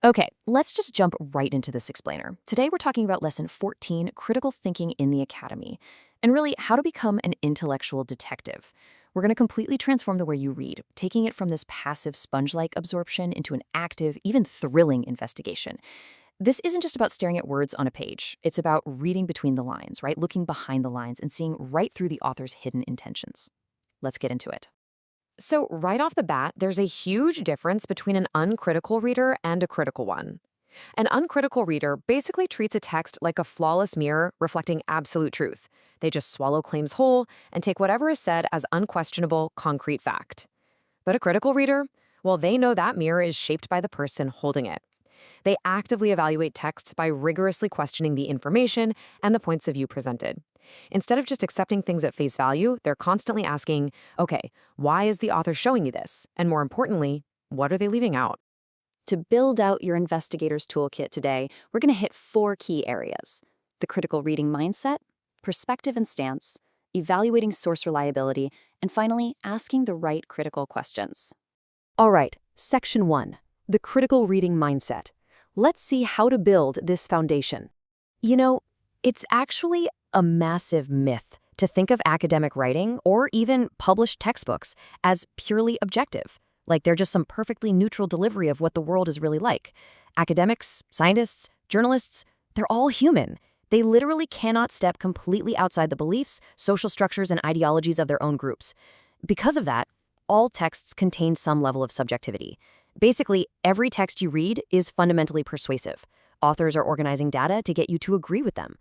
Okay, let's just jump right into this explainer. Today we're talking about Lesson 14, Critical Thinking in the Academy, and really how to become an intellectual detective. We're going to completely transform the way you read, taking it from this passive sponge-like absorption into an active, even thrilling investigation. This isn't just about staring at words on a page. It's about reading between the lines, right? Looking behind the lines and seeing right through the author's hidden intentions. Let's get into it. So, right off the bat, there's a huge difference between an uncritical reader and a critical one. An uncritical reader basically treats a text like a flawless mirror reflecting absolute truth. They just swallow claims whole and take whatever is said as unquestionable, concrete fact. But a critical reader, well, they know that mirror is shaped by the person holding it. They actively evaluate texts by rigorously questioning the information and the points of view presented. Instead of just accepting things at face value, they're constantly asking, okay, why is the author showing you this? And more importantly, what are they leaving out? To build out your investigator's toolkit today, we're going to hit 4 key areas: the critical reading mindset, perspective and stance, evaluating source reliability, and finally, asking the right critical questions. All right, Section 1, the critical reading mindset. Let's see how to build this foundation. You know, it's actually a massive myth to think of academic writing or even published textbooks as purely objective, like they're just some perfectly neutral delivery of what the world is really like. Academics, scientists, journalists, they're all human. They literally cannot step completely outside the beliefs, social structures, and ideologies of their own groups. Because of that, all texts contain some level of subjectivity. Basically, every text you read is fundamentally persuasive. Authors are organizing data to get you to agree with them.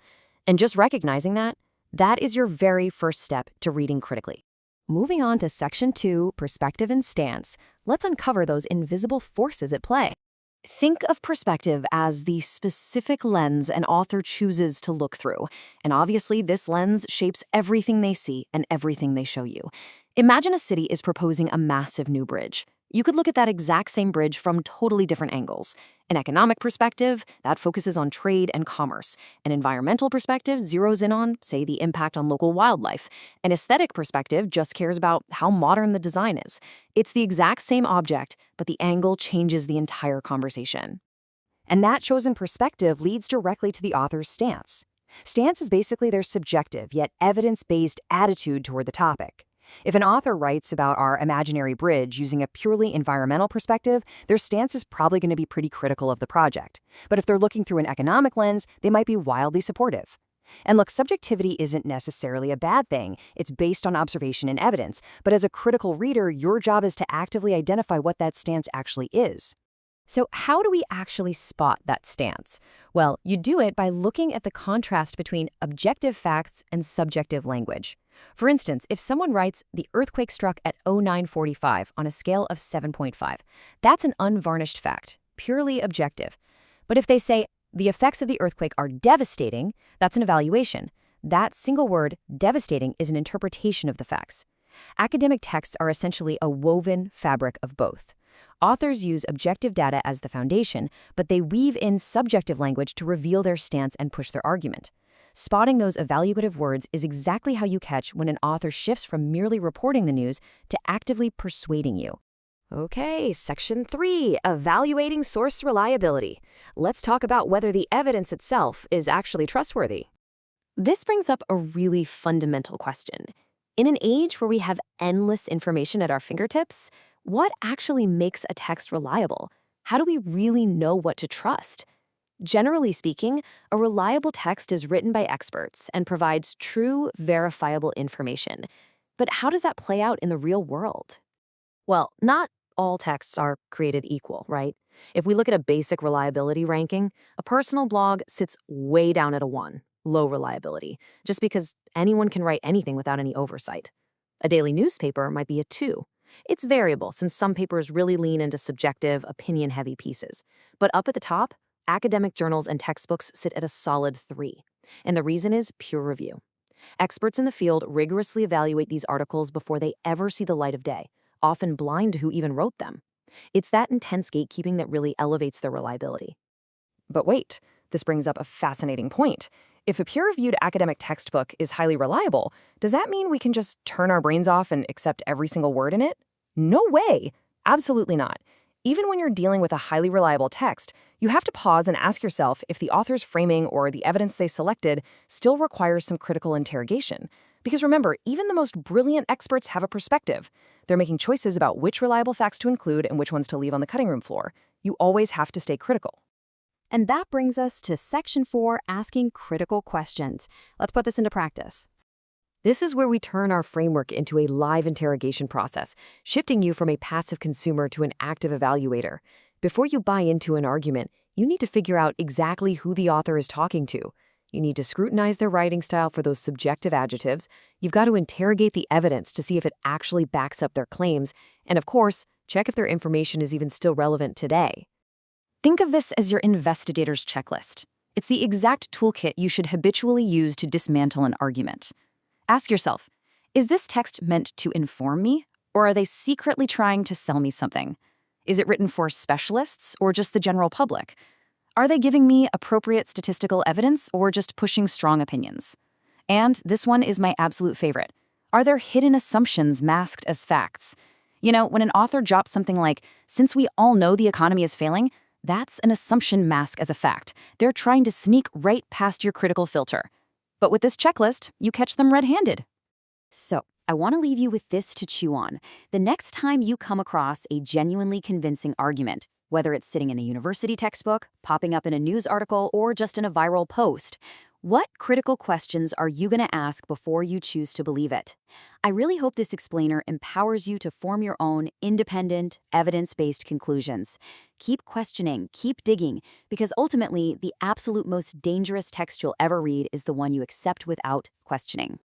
And just recognizing that is your very first step to reading critically. Moving on to Section 2, Perspective and Stance, let's uncover those invisible forces at play. Think of perspective as the specific lens an author chooses to look through. And obviously, this lens shapes everything they see and everything they show you. Imagine a city is proposing a massive new bridge. You could look at that exact same bridge from totally different angles. An economic perspective, that focuses on trade and commerce. An environmental perspective zeroes in on, say, the impact on local wildlife. An aesthetic perspective just cares about how modern the design is. It's the exact same object, but the angle changes the entire conversation. And that chosen perspective leads directly to the author's stance. Stance is basically their subjective yet evidence-based attitude toward the topic. If an author writes about our imaginary bridge using a purely environmental perspective, their stance is probably going to be pretty critical of the project. But if they're looking through an economic lens, they might be wildly supportive. And look, subjectivity isn't necessarily a bad thing. It's based on observation and evidence. But as a critical reader, your job is to actively identify what that stance actually is. So how do we actually spot that stance? Well, you do it by looking at the contrast between objective facts and subjective language. For instance, if someone writes, "The earthquake struck at 0945 on a scale of 7.5, that's an unvarnished fact, purely objective. But if they say, "The effects of the earthquake are devastating," that's an evaluation. That single word, devastating, is an interpretation of the facts. Academic texts are essentially a woven fabric of both. Authors use objective data as the foundation, but they weave in subjective language to reveal their stance and push their argument. Spotting those evaluative words is exactly how you catch when an author shifts from merely reporting the news to actively persuading you. Okay, Section 3, Evaluating Source Reliability. Let's talk about whether the evidence itself is actually trustworthy. This brings up a really fundamental question. In an age where we have endless information at our fingertips, what actually makes a text reliable? How do we really know what to trust? Generally speaking, a reliable text is written by experts and provides true, verifiable information. But how does that play out in the real world? Well, not all texts are created equal, right? If we look at a basic reliability ranking, a personal blog sits way down at a 1, low reliability, just because anyone can write anything without any oversight. A daily newspaper might be a 2. It's variable since some papers really lean into subjective, opinion-heavy pieces. But up at the top, academic journals and textbooks sit at a solid 3. And the reason is pure review. Experts in the field rigorously evaluate these articles before they ever see the light of day, often blind to who even wrote them. It's that intense gatekeeping that really elevates their reliability. But wait, this brings up a fascinating point. If a peer-reviewed academic textbook is highly reliable, does that mean we can just turn our brains off and accept every single word in it? No way! Absolutely not. Even when you're dealing with a highly reliable text, you have to pause and ask yourself if the author's framing or the evidence they selected still requires some critical interrogation. Because remember, even the most brilliant experts have a perspective. They're making choices about which reliable facts to include and which ones to leave on the cutting room floor. You always have to stay critical. And that brings us to Section 4, asking critical questions. Let's put this into practice. This is where we turn our framework into a live interrogation process, shifting you from a passive consumer to an active evaluator. Before you buy into an argument, you need to figure out exactly who the author is talking to. You need to scrutinize their writing style for those subjective adjectives. You've got to interrogate the evidence to see if it actually backs up their claims. And of course, check if their information is even still relevant today. Think of this as your investigator's checklist. It's the exact toolkit you should habitually use to dismantle an argument. Ask yourself, is this text meant to inform me, or are they secretly trying to sell me something? Is it written for specialists or just the general public? Are they giving me appropriate statistical evidence or just pushing strong opinions? And this one is my absolute favorite. Are there hidden assumptions masked as facts? You know, when an author drops something like, since we all know the economy is failing, that's an assumption masked as a fact. They're trying to sneak right past your critical filter. But with this checklist, you catch them red-handed. So, I want to leave you with this to chew on. The next time you come across a genuinely convincing argument, whether it's sitting in a university textbook, popping up in a news article, or just in a viral post, what critical questions are you going to ask before you choose to believe it? I really hope this explainer empowers you to form your own independent, evidence-based conclusions. Keep questioning, keep digging, because ultimately, the absolute most dangerous text you'll ever read is the one you accept without questioning.